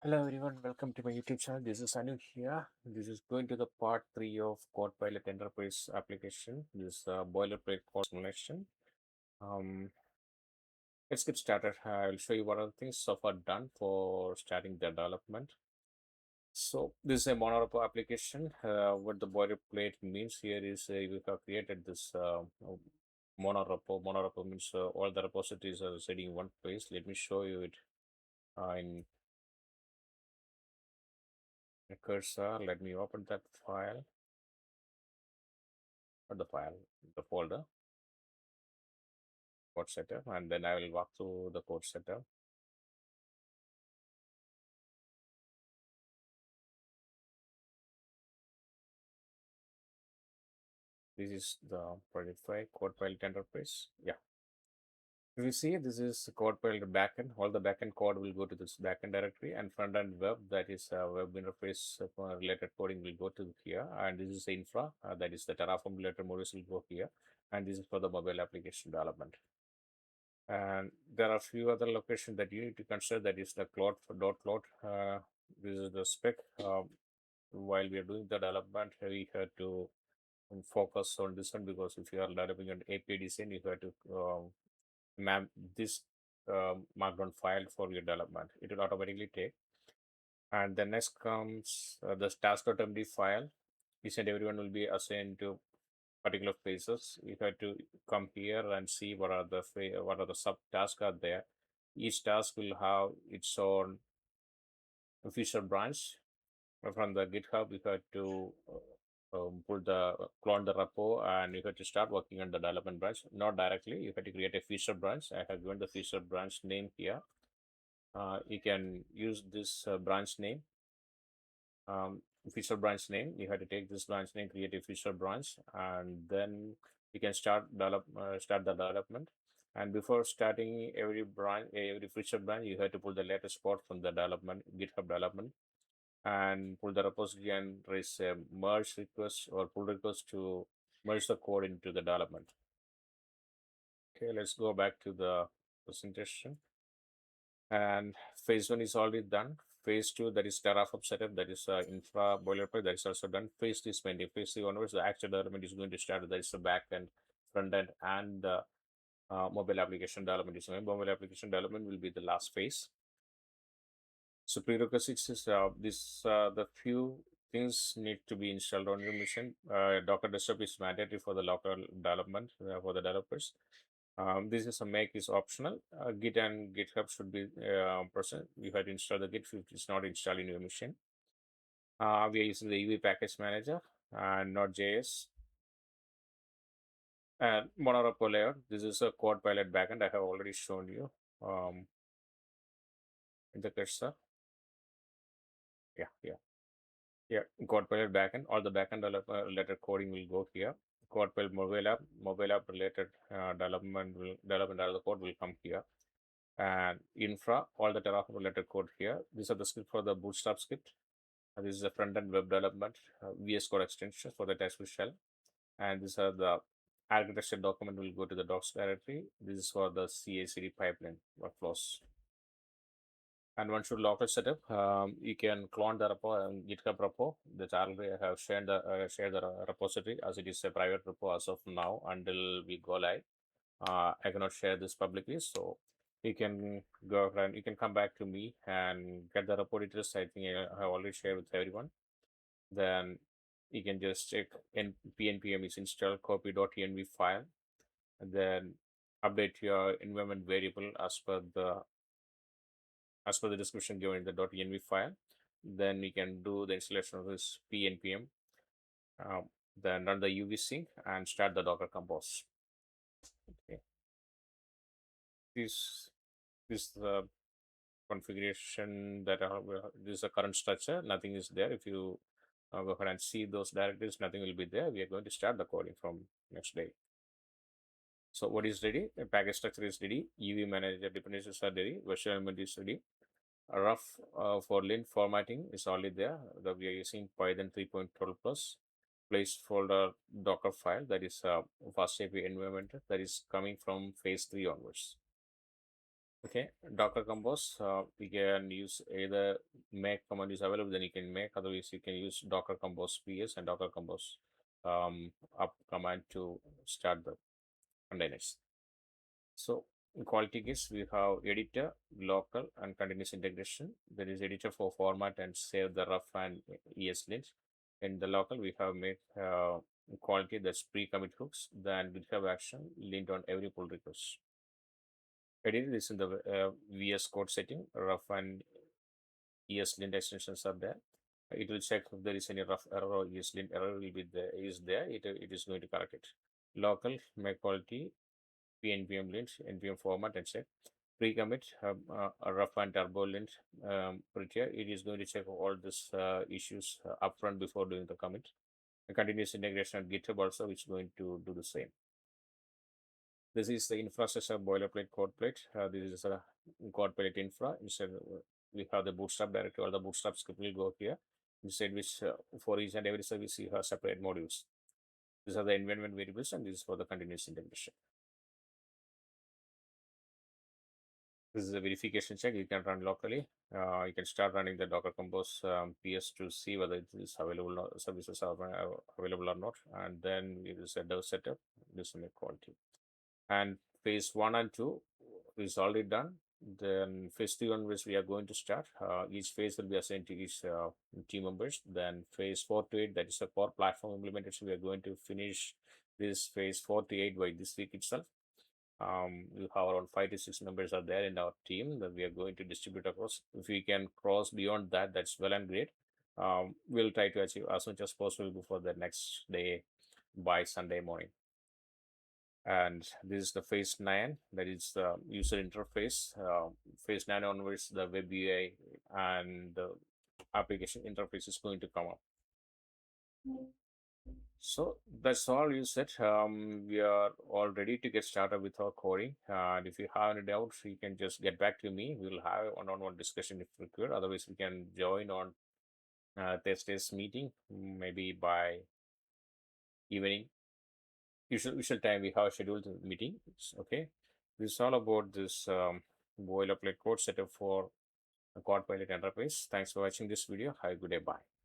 Hello everyone, welcome to my YouTube channel. This is Anu here. This is going to the part 3 of CodePilot Enterprise application. This boilerplate code simulation. Um, let's get started. I'll show you what are the things so far done for starting the development. So this is a monorepo application. What the boilerplate means here is we have created this monorepo. Monorepo means all the repositories are sitting in one place. Let me show you it in a cursor. Let me open that file. Not the file, the folder, code setup, and then I will walk through the code setup. This is the project file, CodePilot Enterprise. Yeah. If you see, this is CodePilot backend. All the backend code will go to this backend directory, and front-end web, that is web interface related coding, will go to here. And this is the infra, that is the Terraform related modules will go here. And this is for the mobile application development. And there are a few other locations that you need to consider. That is the cloud for .cloud. This is the spec. While we are doing the development, we have to focus on this one, because if you are developing an API design, you have to map this markdown file for your development. It will automatically take. And the next comes the task.md file. Each and everyone will be assigned to particular phases. You have to come here and see what are the subtasks are there. Each task will have its own feature branch. From the GitHub, you have to clone the repo, and you have to start working on the development branch. Not directly, you have to create a feature branch. I have given the feature branch name here. You can use this branch name, feature branch name. You have to take this branch name, create a feature branch, and then you can start the development. And before starting every feature branch, you have to pull the latest code from the development GitHub development, and pull the repository and raise a merge request or pull request to merge the code into the development. Okay, let's go back to the presentation. And phase 1 is already done. Phase 2, that is Terraform setup, that is infra boilerplate, that is also done. Phase 3 is pending. Phase 3 onwards, the actual development is going to start. That is the back end, front end, and mobile application development is going. Mobile application development will be the last phase. So prerequisites is the few things need to be installed on your machine. Docker desktop is mandatory for the local development for the developers. This is a make is optional. Git and GitHub should be present. You have to install the Git if it's not installed in your machine. We are using the UV package manager and Node.js. And monorepo layer. This is a CodePilot backend. I have already shown you in the cursor. Yeah, CodePilot backend. All the backend related coding will go here. CodePilot mobile app related development out of the code will come here. And infra, all the Terraform related code here. These are the script for the Bootstrap script. This is the front-end web development, VS Code extensions for the TypeScript shell. And these are the architecture document will go to the docs directory. This is for the CI/CD pipeline workflows. And once you local setup, you can clone the repo and GitHub repo that already I have shared the repository, as it is a private repo as of now until we go live. I cannot share this publicly, so you can go ahead and you can come back to me and get the repo details. I think I have already shared with everyone. Then you can just check pnpm is installed, copy.env file, and then update your environment variable as per the description given in the .env file. Then we can do the installation of this pnpm, then run the UV sync and start the Docker Compose. Okay. This is the configuration that this is the current structure. Nothing is there. If you go ahead and see those directives, nothing will be there. We are going to start the coding from next day. So what is ready? The package structure is ready. UV manager dependencies are ready. Virtual element is ready. A rough for lint formatting is already there. That we are using Python 3.12 plus placeholder Docker file, that is fast API environment that is coming from phase 3 onwards. Okay, Docker Compose, we can use either make command is available, then you can make, otherwise you can use Docker Compose PS and Docker Compose up command to start the containers. So in quality case, we have editor, local, and continuous integration. There is editor for format and save the rough and ESLint. In the local, we have made quality, that's pre-commit hooks, then GitHub action linked on every pull request. Editor is in the VS Code setting, rough and ESLint extensions are there. It will check if there is any rough error or ESLint error will be there, is there. It is going to correct it. Local, make quality, npm lint, npm format, and check. Pre-commit, a rough and turbo lint prettier. It is going to check all these issues upfront before doing the commit. A continuous integration at GitHub also, which is going to do the same. This is the infrastructure boilerplate CodePilot. This is a CodePilot infra. Instead, we have the bootstrap directory, or the bootstrap script will go here. Instead, which for each and every service, you have separate modules. These are the environment variables, and this is for the continuous integration. This is a verification check. You can run locally. You can start running the Docker Compose PS to see whether it is available, or services are available or not. And then it is a dev setup. This will make quality. And phase 1 and 2 is already done. Then phase 3 onwards we are going to start. Each phase will be assigned to each team members. Then phase 4 to 8, that is a core platform implementation. We are going to finish this phase 4 to 8 by this week itself. We have around 5 to 6 members are there in our team that we are going to distribute across. If we can cross beyond that, that's well and great. We'll try to achieve as much as possible before the next day by Sunday morning. And this is the phase 9, that is the user interface. Phase 9 onwards, the web UI and the application interface is going to come up. So that's all you said. We are all ready to get started with our coding. And if you have any doubts, you can just get back to me. We'll have a one-on-one discussion if required. Otherwise, we can join on Thursday's meeting, maybe by evening. Usual time we have scheduled the meeting. Okay. This is all about this boilerplate code setup for CodePilot Enterprise. Thanks for watching this video. Have a good day. Bye.